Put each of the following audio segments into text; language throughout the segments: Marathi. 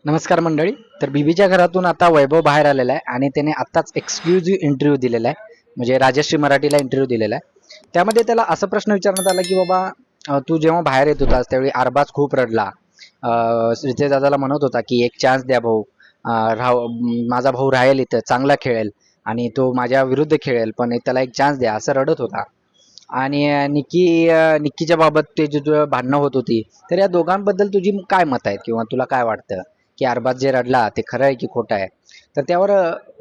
नमस्कार मंडळी. तर बीबीच्या घरातून आता वैभव बाहेर आलेला आहे आणि त्याने आत्ताच एक्सक्लुझिव्ह इंटरव्ह्यू दिलेला आहे, म्हणजे राजश्री मराठीला इंटरव्ह्यू दिलेला आहे. त्यामध्ये त्याला असा प्रश्न विचारण्यात आला की बाबा तू जेव्हा बाहेर येत होतास त्यावेळी अरबाज खूप रडला. श्रीतेज दादाला म्हणत होता की एक चान्स द्या भाऊ, माझा भाऊ राहील इथं, चांगला खेळेल आणि तो माझ्या विरुद्ध खेळेल, पण त्याला एक चान्स द्या, असं रडत होता. आणि निक्कीच्या बाबत ते जे भांडणं होत होती, तर या दोघांबद्दल तुझी काय मत आहेत किंवा तुला काय वाटतं की अरबाज जे रडला ते खरं आहे की खोटं आहे? तर त्यावर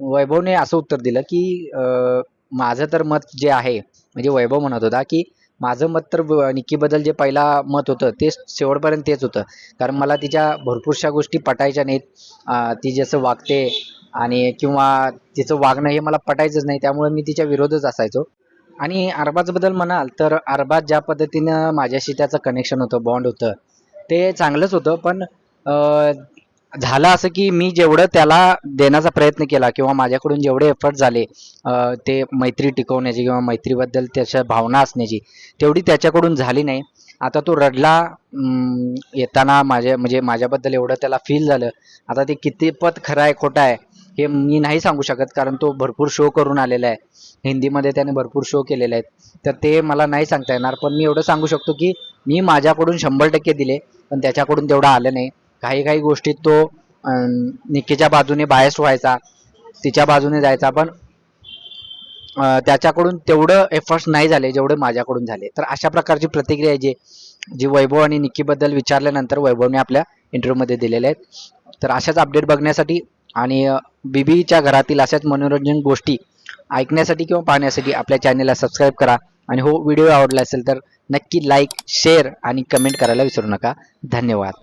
वैभवने असं उत्तर दिलं की माझं तर मत जे आहे, म्हणजे वैभव म्हणत होता की माझं मत तर निक्कीबद्दल जे पहिला मत होतं ते शेवटपर्यंत तेच होतं. कारण मला तिच्या भरपूरशा गोष्टी पटायच्या नाहीत. ती जसं वागते आणि किंवा तिचं वागणं हे मला पटायचंच नाही, त्यामुळे मी तिच्या विरोधच असायचो. आणि अरबाजबद्दल म्हणाल तर अरबाज ज्या पद्धतीनं माझ्याशी त्याचं कनेक्शन होतं, बॉन्ड होतं, ते चांगलंच होतं. पण झालं असं की मी जेवढं त्याला देण्याचा प्रयत्न केला किंवा माझ्याकडून जेवढे एफर्ट झाले ते मैत्री टिकवण्याची किंवा मैत्रीबद्दल त्याच्या भावना असण्याची, तेवढी त्याच्याकडून झाली नाही. आता तो रडला येताना, म्हणजे माझ्याबद्दल एवढं त्याला फील झालं. आता ते कितीपत खरं आहे खोटं आहे हे मी नाही सांगू शकत, कारण तो भरपूर शो करून आलेला आहे. हिंदीमध्ये त्याने भरपूर शो केलेले आहेत, तर ते मला नाही सांगता येणार. पण मी एवढं सांगू शकतो की मी माझ्याकडून 100% दिले, पण त्याच्याकडून तेवढं आलं नाही. काही काही गोष्टीत तो निक्कीच्या बाजूने बायस व्हायचा, तिच्या बाजूने जायचा, पण त्याच्याकडून तेवढं एफर्ट्स नाही झाले जेवढे माझ्याकडून झाले. तर अशा प्रकारची प्रतिक्रिया जी जी वैभव आणि निक्कीबद्दल विचारल्यानंतर वैभवने आपल्या इंटरव्ह्यूमध्ये दिलेल्या आहेत. तर अशाच अपडेट बघण्यासाठी आणि बीबीच्या घरातील अशाच मनोरंजन गोष्टी ऐकण्यासाठी किंवा पाहण्यासाठी आपल्या चॅनलला सबस्क्राईब करा. आणि हो, व्हिडिओ आवडला असेल तर नक्की लाईक, शेअर आणि कमेंट करायला विसरू नका. धन्यवाद.